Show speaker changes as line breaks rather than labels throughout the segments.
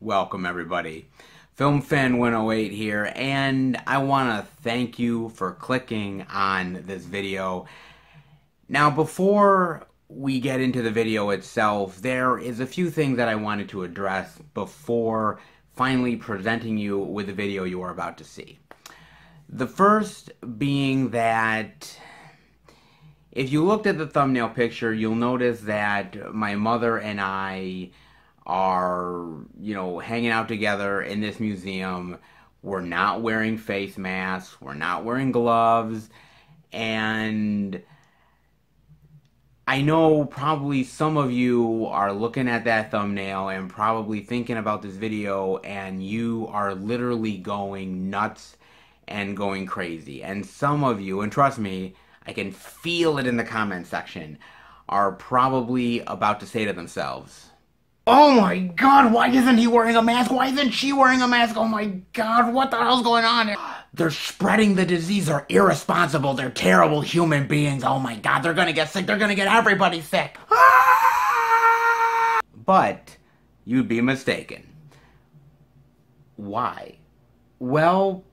Welcome everybody. FilmFan108 here, and I want to thank you for clicking on this video. Now, before we get into the video itself, there is a few things that I wanted to address before finally presenting you with the video you are about to see. The first being that if you looked at the thumbnail picture, you'll notice that my mother and I are, hanging out together in this museum. We're not wearing face masks, we're not wearing gloves, and I know probably some of you are looking at that thumbnail and probably thinking about this video and you are literally going nuts and going crazy. And some of you, and trust me, I can feel it in the comment section, are probably about to say to themselves, "Oh my god, why isn't he wearing a mask? Why isn't she wearing a mask? Oh my god, what the hell's going on? They're spreading the disease, they're irresponsible, they're terrible human beings. Oh my god, they're gonna get sick, they're gonna get everybody sick." But you'd be mistaken. Why? Well,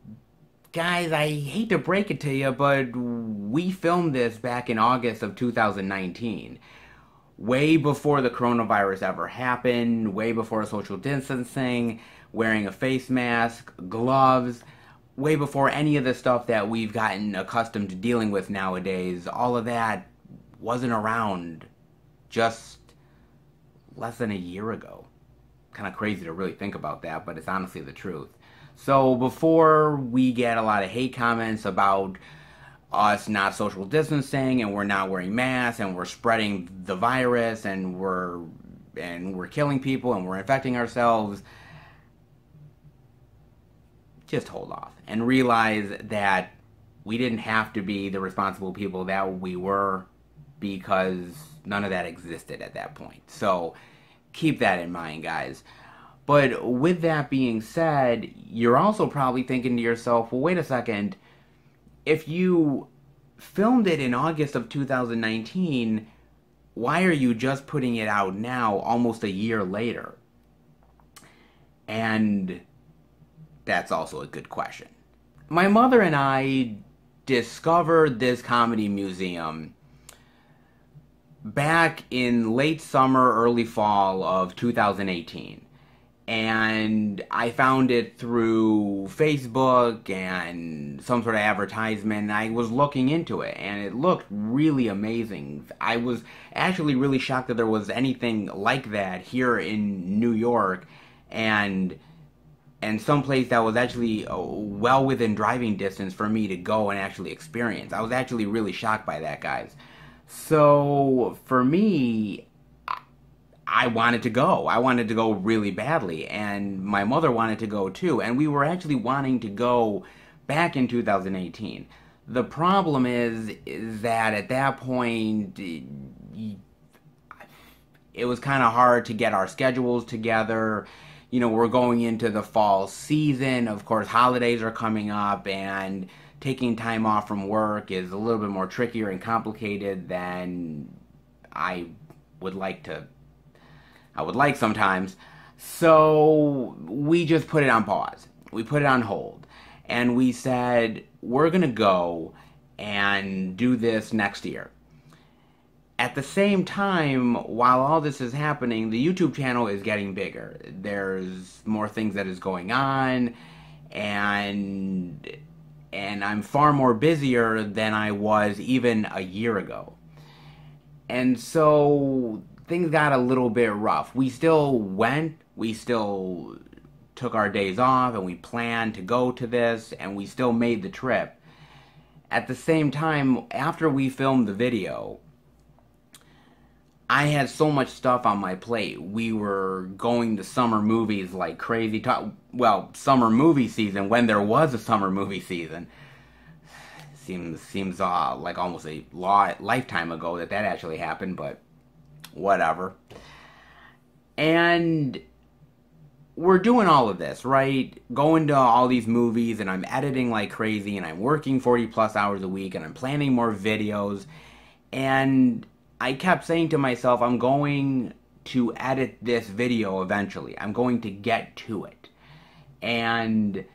guys, I hate to break it to you, but we filmed this back in August of 2019. Way before the coronavirus ever happened, way before social distancing, wearing a face mask, gloves, way before any of the stuff that we've gotten accustomed to dealing with nowadays. All of that wasn't around just less than a year ago. Kind of crazy to really think about that, but it's honestly the truth. So before we get a lot of hate comments about us not social distancing and we're not wearing masks and we're spreading the virus and we're killing people and we're infecting ourselves, just hold off and realize that we didn't have to be the responsible people that we were, because none of that existed at that point. So keep that in mind, guys. But with that being said, you're also probably thinking to yourself, well, wait a second, if you filmed it in August of 2019, why are you just putting it out now, almost a year later? And that's also a good question. My mother and I discovered this comedy museum back in late summer, early fall of 2018. And I found it through Facebook and some sort of advertisement, and I was looking into it, and it looked really amazing. I was actually really shocked that there was anything like that here in New York, and someplace that was actually well within driving distance for me to go and actually experience. I was actually really shocked by that, guys. So, for me, I wanted to go. I wanted to go really badly, and my mother wanted to go too, and we were actually wanting to go back in 2018. The problem is that at that point, it was kind of hard to get our schedules together. We're going into the fall season. Of course, holidays are coming up, and taking time off from work is a little bit more trickier and complicated than I would like sometimes. So we just put it on pause. We put it on hold. And we said, we're going to go and do this next year. At the same time, while all this is happening, the YouTube channel is getting bigger. There's more things that is going on, and I'm far more busier than I was even a year ago. And so things got a little bit rough. We still went, we still took our days off, and we planned to go to this, and we still made the trip. At the same time, after we filmed the video, I had so much stuff on my plate. We were going to summer movies like crazy. Summer movie season, when there was a summer movie season. Seems like almost a lifetime ago that actually happened, but whatever. And we're doing all of this, right? Going to all these movies, and I'm editing like crazy, and I'm working 40 plus hours a week, and I'm planning more videos. And I kept saying to myself, I'm going to edit this video eventually. I'm going to get to it. And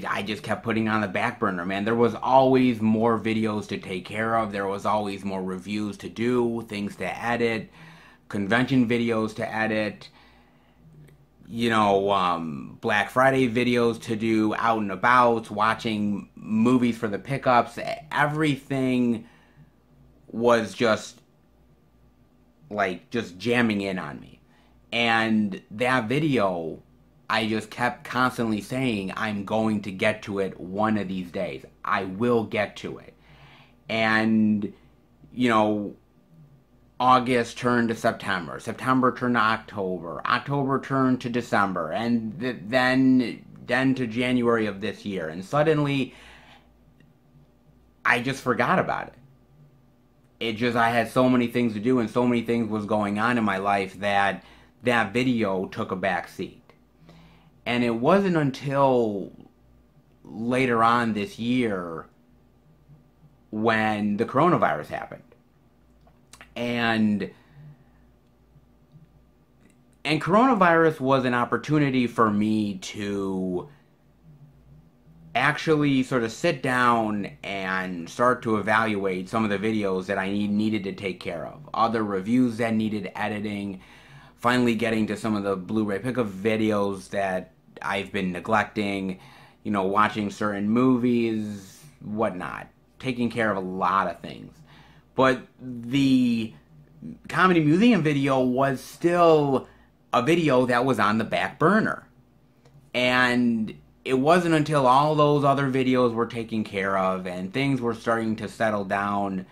I just kept putting it on the back burner, man. There was always more videos to take care of. There was always more reviews to do, things to edit, convention videos to edit, you know, Black Friday videos to do, out and about, watching movies for the pickups. Everything was just, like, just jamming in on me. And that video, I just kept constantly saying, I'm going to get to it one of these days. I will get to it. And, you know, August turned to September. September turned to October. October turned to December. And then to January of this year. And suddenly, I just forgot about it. I had so many things to do and so many things was going on in my life that that video took a back seat. And it wasn't until later on this year when the coronavirus happened. And coronavirus was an opportunity for me to actually sort of sit down and start to evaluate some of the videos that I needed to take care of. Other reviews that needed editing. Finally getting to some of the Blu-ray pickup videos that I've been neglecting. You know, watching certain movies, whatnot. Taking care of a lot of things. But the Comedy Museum video was still a video that was on the back burner. And it wasn't until all those other videos were taken care of and things were starting to settle down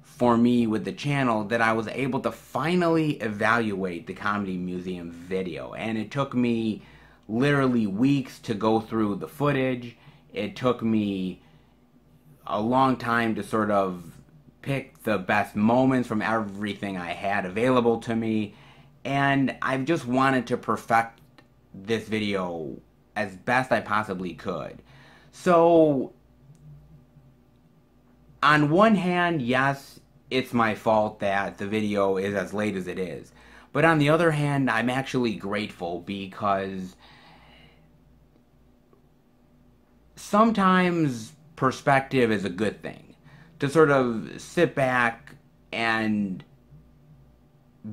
for me with the channel that I was able to finally evaluate the Comedy Museum video. And it took me literally weeks to go through the footage. It took me a long time to sort of pick the best moments from everything I had available to me. And I've just wanted to perfect this video as best I possibly could. So, on one hand, yes, it's my fault that the video is as late as it is. But on the other hand, I'm actually grateful because sometimes perspective is a good thing. To sort of sit back and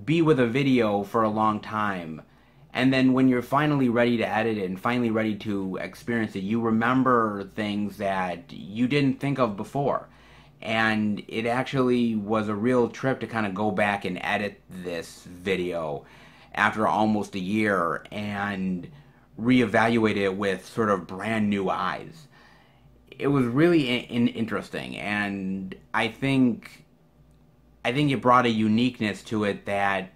be with a video for a long time, and then when you're finally ready to edit it and finally ready to experience it, you remember things that you didn't think of before. And it actually was a real trip to kind of go back and edit this video after almost a year and reevaluate it with sort of brand new eyes. It was really interesting, and I think it brought a uniqueness to it that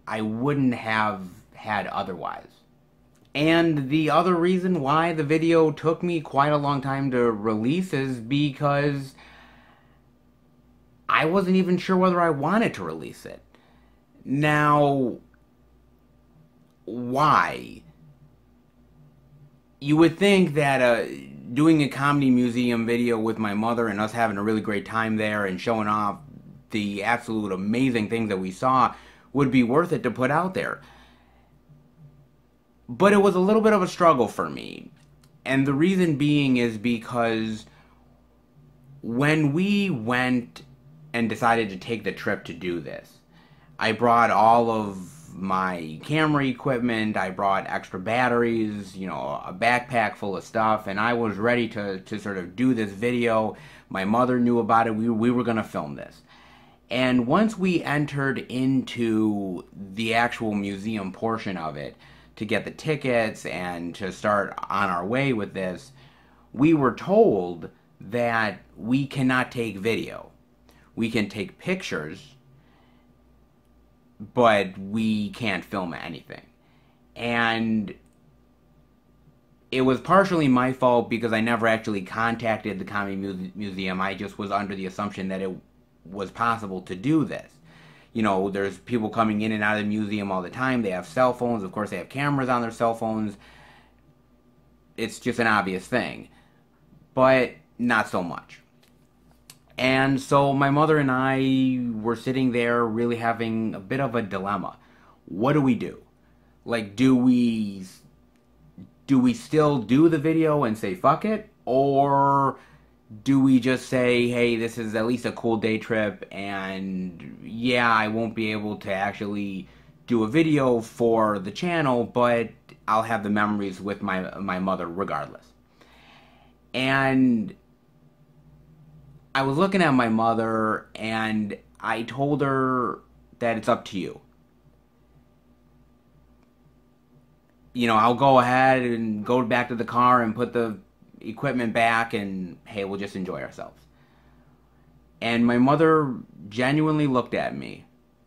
I wouldn't have had otherwise. And the other reason why the video took me quite a long time to release is because I wasn't even sure whether I wanted to release it. Now, why? You would think that doing a Comedy Museum video with my mother and us having a really great time there and showing off the absolute amazing things that we saw would be worth it to put out there. But it was a little bit of a struggle for me. And the reason being is because when we went and decided to take the trip to do this, I brought all of my camera equipment, I brought extra batteries, you know, a backpack full of stuff, and I was ready to sort of do this video. My mother knew about it. We were going to film this. And once we entered into the actual museum portion of it, to get the tickets and to start on our way with this, we were told that we cannot take video. We can take pictures, but we can't film anything. And it was partially my fault because I never actually contacted the Comedy Museum. I just was under the assumption that it was possible to do this. You know, there's people coming in and out of the museum all the time. They have cell phones. Of course, they have cameras on their cell phones. It's just an obvious thing. But not so much. And so my mother and I were sitting there really having a bit of a dilemma. What do we do? Like, do we still do the video and say fuck it? Or do we just say, hey, this is at least a cool day trip, and yeah, I won't be able to actually do a video for the channel, but I'll have the memories with my mother regardless. And I was looking at my mother, and I told her that it's up to you. You know, I'll go ahead and go back to the car and put the equipment back, and hey, we'll just enjoy ourselves. And my mother genuinely looked at me,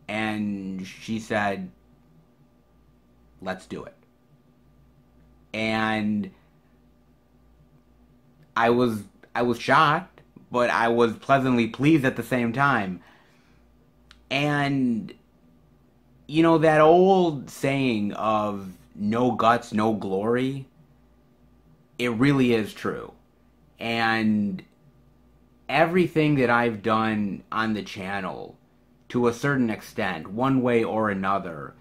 and she said, let's do it. And I was shocked, but I was pleasantly pleased at the same time. And, you know, that old saying of no guts, no glory, it really is true. And everything that I've done on the channel, to a certain extent, one way or another,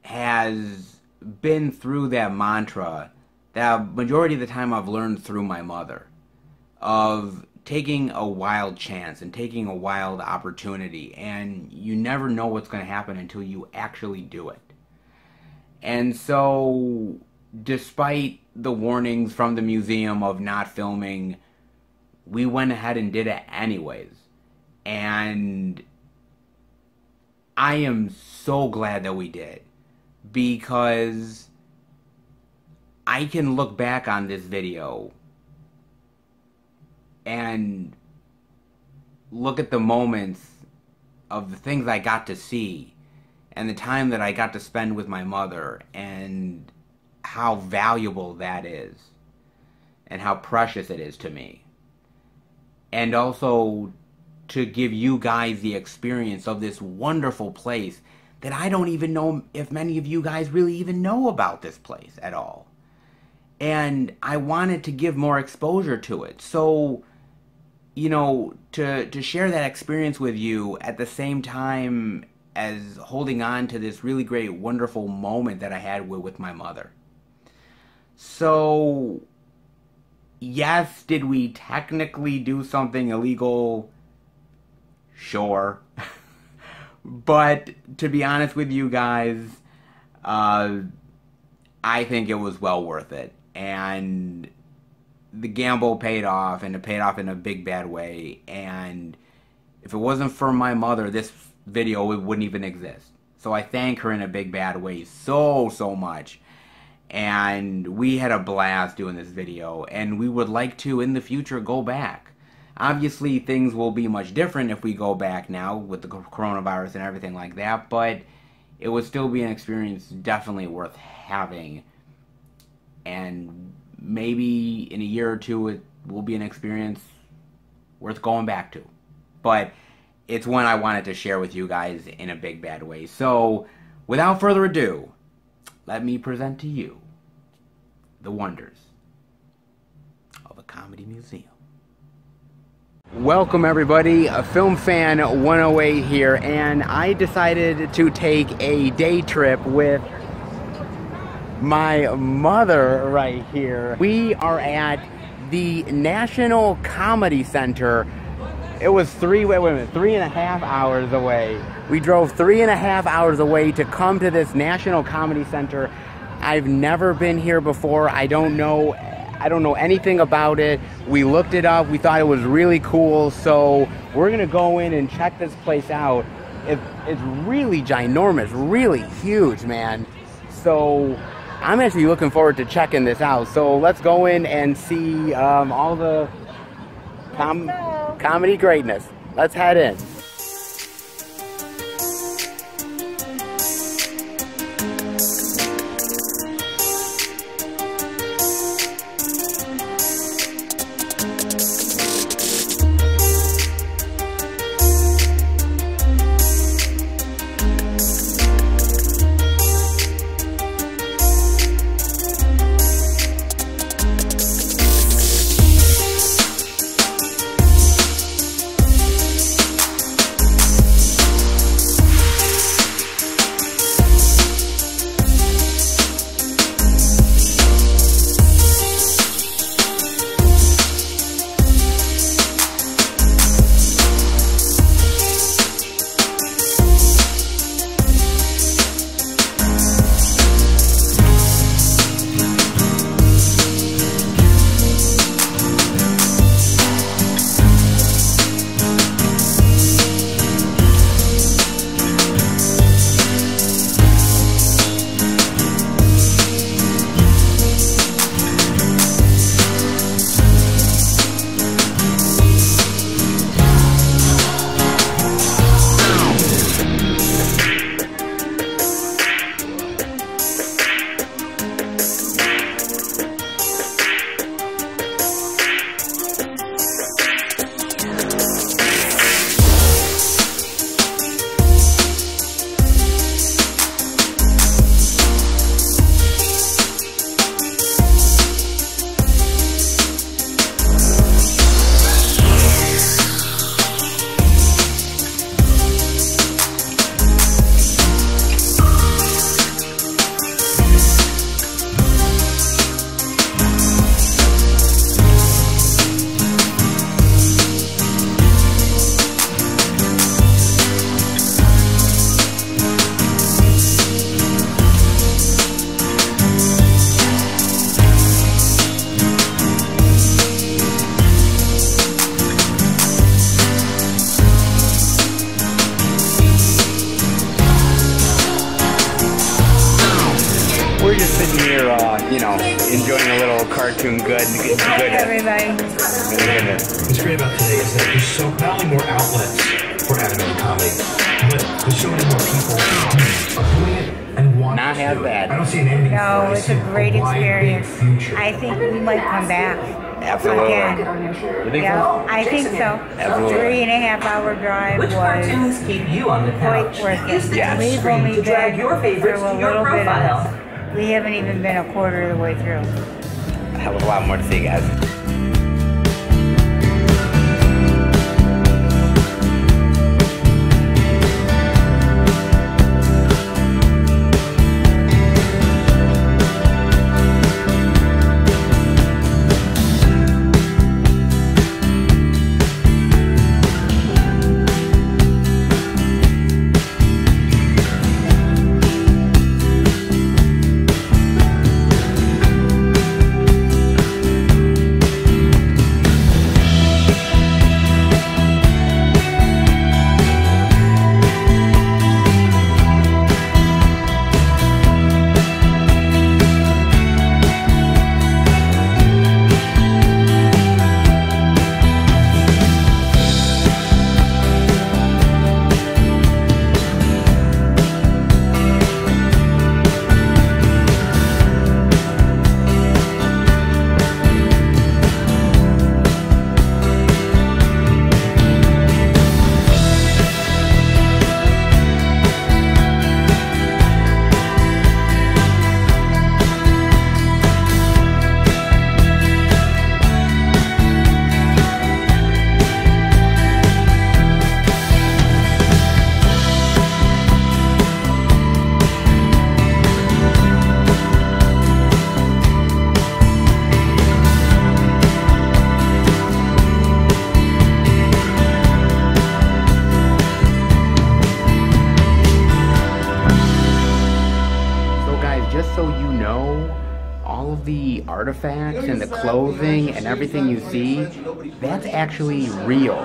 has been through that mantra that majority of the time I've learned through my mother, of taking a wild chance and taking a wild opportunity, and you never know what's going to happen until you actually do it. And so, despite the warnings from the museum of not filming, we went ahead and did it anyways. And I am so glad that we did, because I can look back on this video and look at the moments of the things I got to see and the time that I got to spend with my mother, and how valuable that is and how precious it is to me. And also to give you guys the experience of this wonderful place that I don't even know if many of you guys really even know about this place at all. And I wanted to give more exposure to it. So, you know, to share that experience with you at the same time as holding on to this really great, wonderful moment that I had with my mother. So, yes, did we technically do something illegal? Sure. But to be honest with you guys, I think it was well worth it. And the gamble paid off, and it paid off in a big bad way. And if it wasn't for my mother, this video wouldn't even exist. So I thank her in a big bad way so much. And we had a blast doing this video, and we would like to in the future go back. Obviously things will be much different if we go back now with the coronavirus and everything like that, but it would still be an experience definitely worth having. And maybe in a year or two it will be an experience worth going back to. But it's one I wanted to share with you guys in a big bad way. So, without further ado, let me present to you the wonders of a comedy museum. Welcome everybody, Film Fan 108 here, and I decided to take a day trip with my mother right here. We are at the National Comedy Center. It was 3.5 hours away. We drove 3.5 hours away to come to this National Comedy Center. I've never been here before. I don't know anything about it. We looked it up. We thought it was really cool. So we're gonna go in and check this place out. It's really ginormous, really huge, man. So I'm actually looking forward to checking this out. So let's go in and see all the comedy greatness. Let's head in. we're just sitting here, you know, enjoying a little cartoon good.
Hey, everybody.
What's great about today is that there's not only more outlets for animated comedy, but there's so many more people are doing it and want
Not
to
half
do it.
bad.
I don't see an ending.
No, it's a great experience. I think we might come back.
Absolutely.
Again.
You think
Yeah,
so?
I think so.
Absolutely.
3.5-hour drive
Which
was
cartoons keep you on the
quite
couch?
worth
Use
it.
the
Yes.
We've
screen
only
to drag
been
your favorites
through a
to your
little bit
profile.
of this. We haven't even been a quarter of the way through.
A hell of a lot more to see, guys. Just so you know, all of the artifacts and the clothing and everything you see, that's actually real.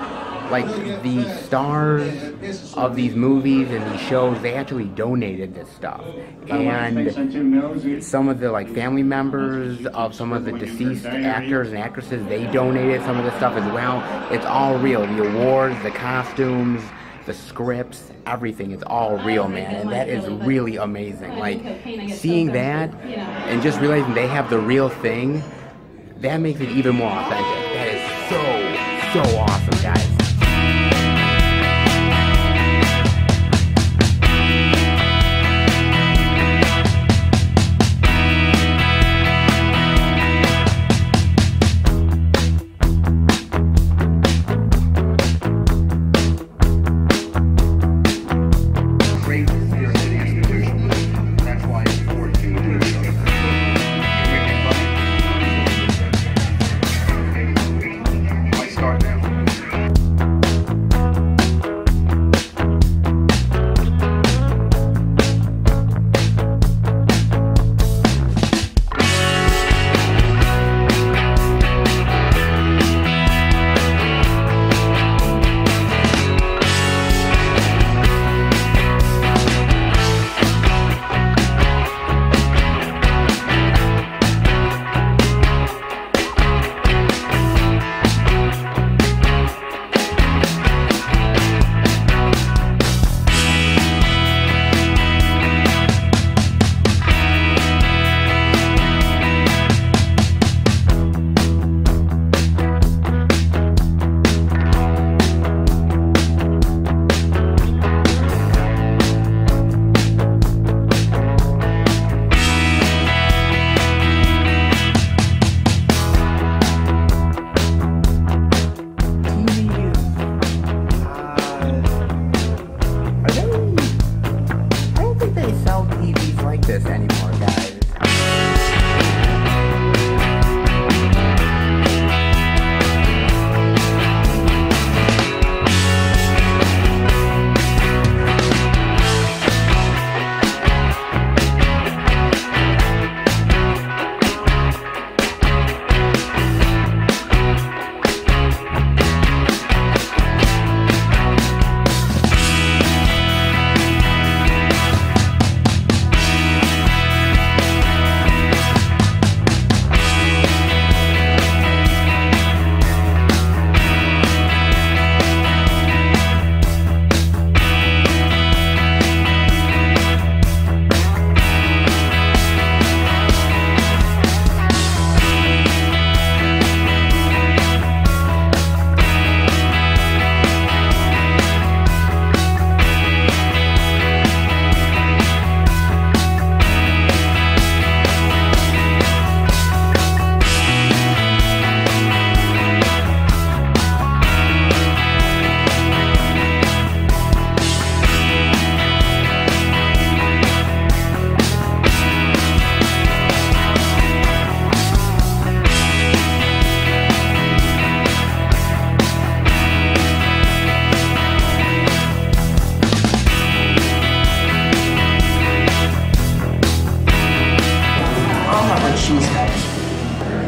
Like, the stars of these movies and these shows, they actually donated this stuff. And some of the, like, family members of some of the deceased actors and actresses, they donated some of this stuff as well. It's all real. The awards, the costumes, the scripts, everything is all real, man, and that is really amazing. Like, seeing that and just realizing they have the real thing, that makes it even more authentic. That is so awesome, guys.
Start now.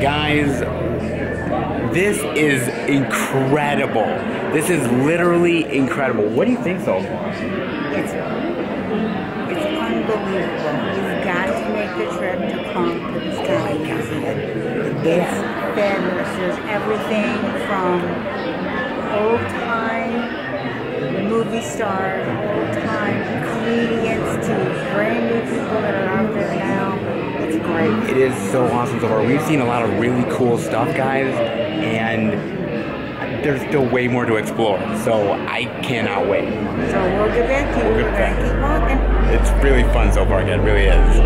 Guys, this is incredible. This is literally incredible. What do you think so far?
It's unbelievable. You've got to make the trip to come to the Sky Museum. It's fabulous. There's everything from old-time movie stars, old-time comedians to brand new people that are out there now. It's great.
It is so awesome so far. We've seen a lot of really cool stuff, guys, and there's still way more to explore. So I cannot wait.
So we'll get back to you. We're going to keep walking.
It's really fun so far, again. It really is.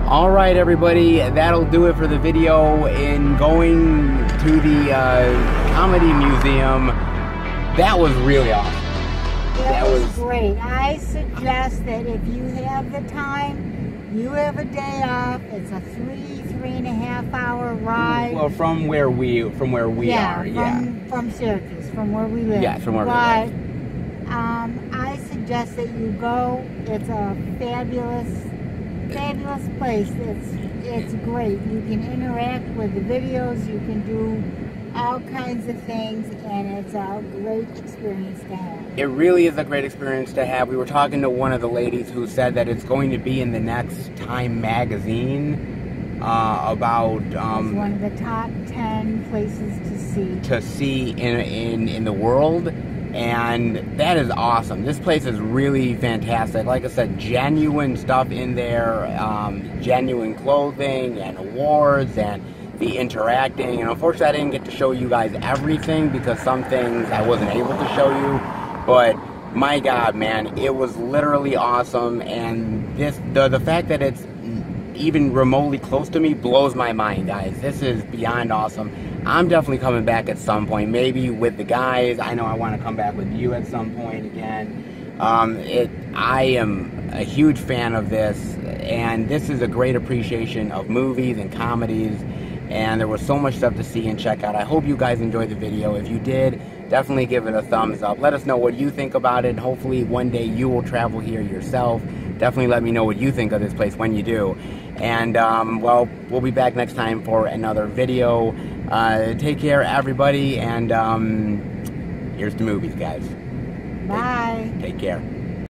Alright everybody, that'll do it for the video. In going to the Comedy Museum, that was really awesome.
That was great. I suggest that if you have the time, you have a day off, it's a 3.5 hour ride.
Well, from where we are,
from Syracuse, from where we live.
Yeah, from where we live.
I suggest that you go. It's a fabulous place. It's great. You can interact with the videos, you can do all kinds of things, and it's a great experience to have.
It really is a great experience to have. We were talking to one of the ladies who said that it's going to be in the next Time magazine about
it's one of the top 10 places
to see in the world. And that is awesome. This place is really fantastic. Like I said, genuine stuff in there, genuine clothing and awards and the interacting. And unfortunately, I didn't get to show you guys everything because some things I wasn't able to show you. But my God, man, it was literally awesome. And the fact that it's even remotely close to me blows my mind, guys. This is beyond awesome. I'm definitely coming back at some point, maybe with the guys. I know I want to come back with you at some point again. I am a huge fan of this, and this is a great appreciation of movies and comedies, and there was so much stuff to see and check out. I hope you guys enjoyed the video. If you did, definitely give it a thumbs up. Let us know what you think about it. Hopefully one day you will travel here yourself. Definitely let me know what you think of this place when you do. And, well, we'll be back next time for another video. Take care, everybody, and here's the movies, guys.
Bye.
Take care.